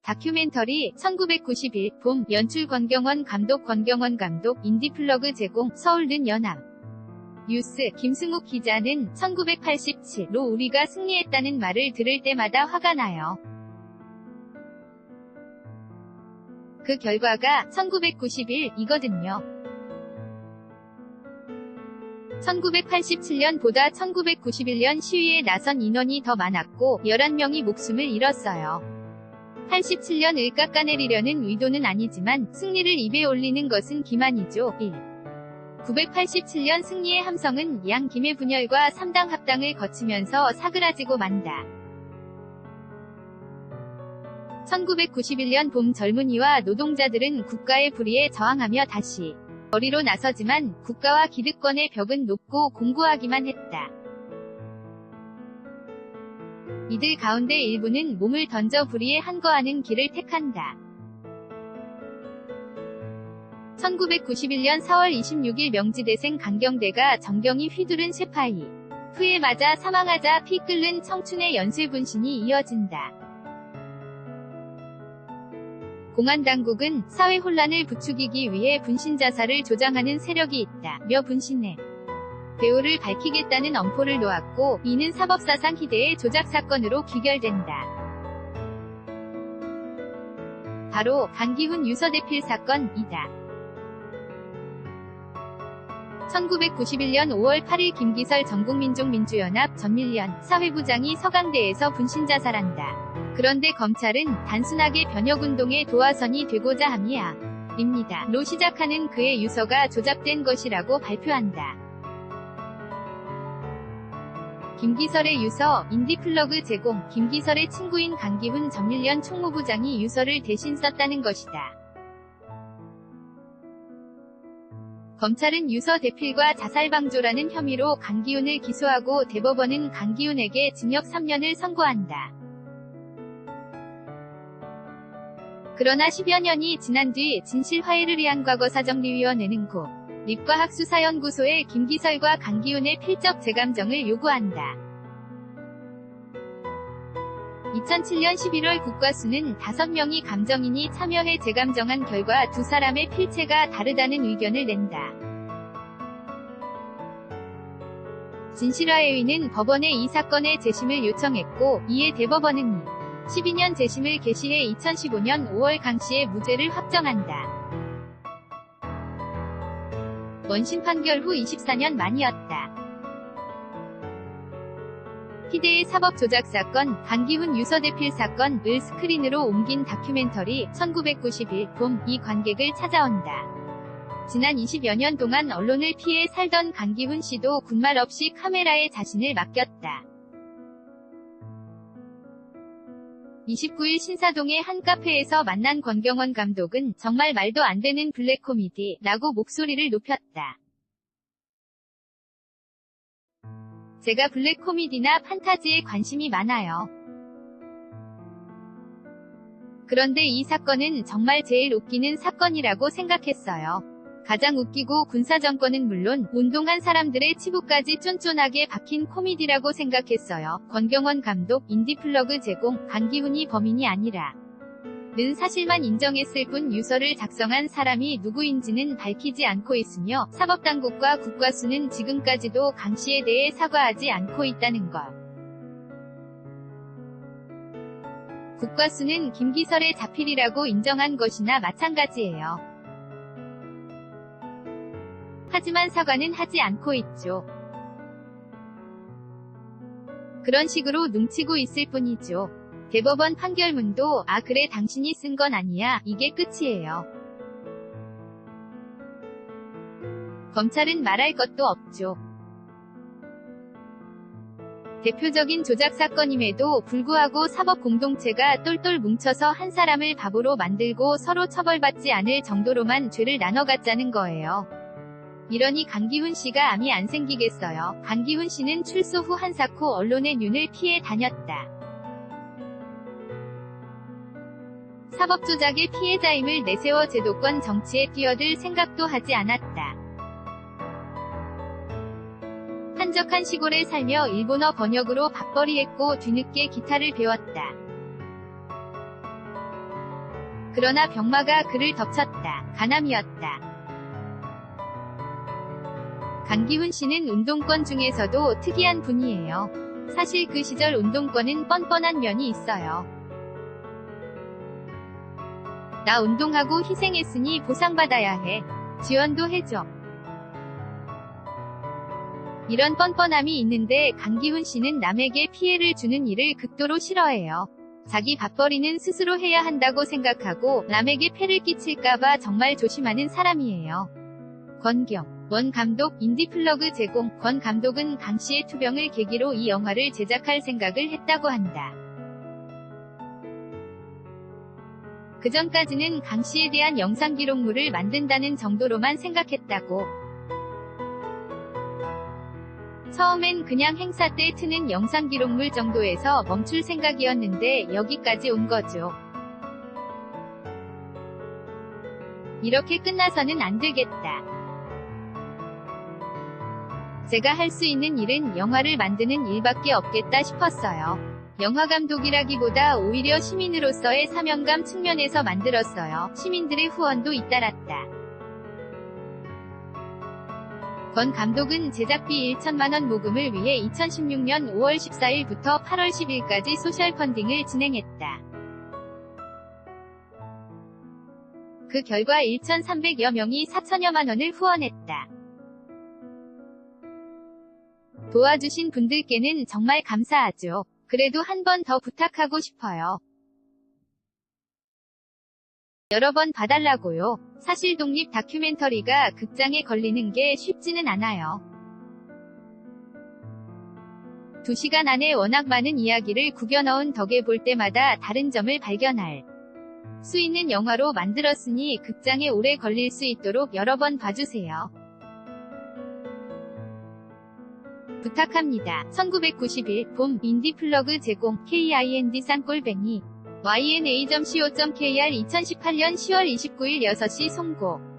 다큐멘터리 1991 봄 연출 권경원 감독 인디플러그 제공 서울는 연합 뉴스 김승욱 기자는 1987로 우리가 승리했다는 말을 들을 때마다 화가 나요. 그 결과가 1991이거든요. 1987년보다 1991년 시위에 나선 인원이 더 많았고 11명이 목숨을 잃었어요. 87년을 깎아내리려는 의도는 아니지만 승리를 입에 올리는 것은 기만이죠. 1. 987년 승리의 함성은 양 김해 분열과 3당 합당을 거치면서 사그라지고 만다. 1991년 봄 젊은이와 노동자들은 국가의 불의에 저항하며 다시 거리로 나서지만 국가와 기득권의 벽은 높고 공고하기만 했다. 이들 가운데 일부는 몸을 던져 불의에 항거하는 길을 택한다. 1991년 4월 26일 명지대생 강경대가 정경이 휘두른 쇠파이 후에 맞아 사망하자 피 끓는 청춘의 연쇄분신이 이어진다. 공안당국은 사회 혼란을 부추기기 위해 분신자살을 조장하는 세력이 있다며 분신해 배후를 밝히겠다는 엄포를 놓았고 이는 사법사상 희대의 조작사건으로 귀결된다. 바로 강기훈 유서대필 사건이다. 1991년 5월 8일 김기설 전국민족민주연합 전밀련 사회부장이 서강대에서 분신자살한다. 그런데 검찰은 단순하게 변혁운동의 도화선이 되고자 함이야. 입니다. 로 시작하는 그의 유서가 조작된 것이라고 발표한다. 김기설의 유서, 인디플러그 제공, 김기설의 친구인 강기훈 전밀련 총무부장이 유서를 대신 썼다는 것이다. 검찰은 유서 대필과 자살방조라는 혐의로 강기훈을 기소하고 대법원은 강기훈에게 징역 3년을 선고한다. 그러나 10여 년이 지난 뒤 진실화해를 위한 과거사정리위원회는 고 립과학수사연구소에 김기설과 강기훈의 필적 재감정을 요구한다. 2007년 11월 국과수는 5명이 감정인이 참여해 재감정한 결과 두 사람의 필체가 다르다는 의견을 낸다. 진실화해위는 법원에 이 사건의 재심을 요청했고 이에 대법원은 12년 재심을 개시해 2015년 5월 강씨의 무죄를 확정한다. 원심 판결 후 24년 만이었다. 희대의 사법조작사건, 강기훈 유서대필 사건을 스크린으로 옮긴 다큐멘터리 1991 봄이 관객을 찾아온다. 지난 20여 년 동안 언론을 피해 살던 강기훈 씨도 군말 없이 카메라에 자신을 맡겼다. 29일 신사동의 한 카페에서 만난 권경원 감독은 정말 말도 안 되는 블랙 코미디라고 목소리를 높였다. 제가 블랙 코미디나 판타지에 관심이 많아요. 그런데 이 사건은 정말 제일 웃기는 사건이라고 생각했어요. 가장 웃기고 군사정권은 물론 운동한 사람들의 치부까지 쫀쫀하게 박힌 코미디라고 생각했어요. 권경원 감독 인디플러그 제공 강기훈이 범인이 아니라 는 사실만 인정했을 뿐 유서를 작성한 사람이 누구인지는 밝히지 않고 있으며 사법당국과 국과수는 지금까지도 강씨에 대해 사과하지 않고 있다는 것. 국과수는 김기설의 자필이라고 인정한 것이나 마찬가지예요. 하지만 사과는 하지 않고 있죠. 그런 식으로 뭉치고 있을 뿐이죠. 대법원 판결문도 아 그래 당신이 쓴 건 아니야 이게 끝이에요. 검찰은 말할 것도 없죠. 대표적인 조작사건임에도 불구하고 사법공동체가 똘똘 뭉쳐서 한 사람을 바보로 만들고 서로 처벌받지 않을 정도로만 죄를 나눠갔자는 거예요. 이러니 강기훈 씨가 암이 안 생기겠어요. 강기훈 씨는 출소 후 한사코 언론의 눈을 피해 다녔다. 사법조작의 피해자임을 내세워 제도권 정치에 뛰어들 생각도 하지 않았다. 한적한 시골에 살며 일본어 번역으로 밥벌이했고 뒤늦게 기타를 배웠다. 그러나 병마가 그를 덮쳤다. 가남이었다. 강기훈 씨는 운동권 중에서도 특이한 분이에요. 사실 그 시절 운동권은 뻔뻔한 면이 있어요. 나 운동하고 희생했으니 보상받아야 해. 지원도 해줘. 이런 뻔뻔함이 있는데 강기훈 씨는 남에게 피해를 주는 일을 극도로 싫어해요. 자기 밥벌이는 스스로 해야 한다고 생각하고 남에게 폐를 끼칠까봐 정말 조심하는 사람이에요. 권경, 원 감독 인디플러그 제공. 권 감독은 강 씨의 투병을 계기로 이 영화를 제작할 생각을 했다고 한다. 그전까지는 강 씨에 대한 영상 기록물을 만든다는 정도로만 생각했다고. 처음엔 그냥 행사 때 트는 영상 기록물 정도에서 멈출 생각이었는데 여기까지 온 거죠. 이렇게 끝나서는 안 되겠다. 제가 할 수 있는 일은 영화를 만드는 일밖에 없겠다 싶었어요. 영화감독이라기보다 오히려 시민으로서의 사명감 측면에서 만들었어요. 시민들의 후원도 잇따랐다. 권 감독은 제작비 1천만원 모금을 위해 2016년 5월 14일부터 8월 10일까지 소셜 펀딩을 진행했다. 그 결과 1,300여 명이 4천여만 원을 후원했다. 도와주신 분들께는 정말 감사하죠. 그래도 한 번 더 부탁하고 싶어요. 여러 번 봐달라고요. 사실 독립 다큐멘터리가 극장에 걸리는 게 쉽지는 않아요. 2시간 안에 워낙 많은 이야기를 구겨 넣은 덕에 볼 때마다 다른 점을 발견할 수 있는 영화로 만들었으니 극장에 오래 걸릴 수 있도록 여러 번 봐주세요. 부탁합니다. 1991 봄 인디플러그 제공 KIND 쌍골뱅이 YNA.co.kr 2018년 10월 29일 6시 송고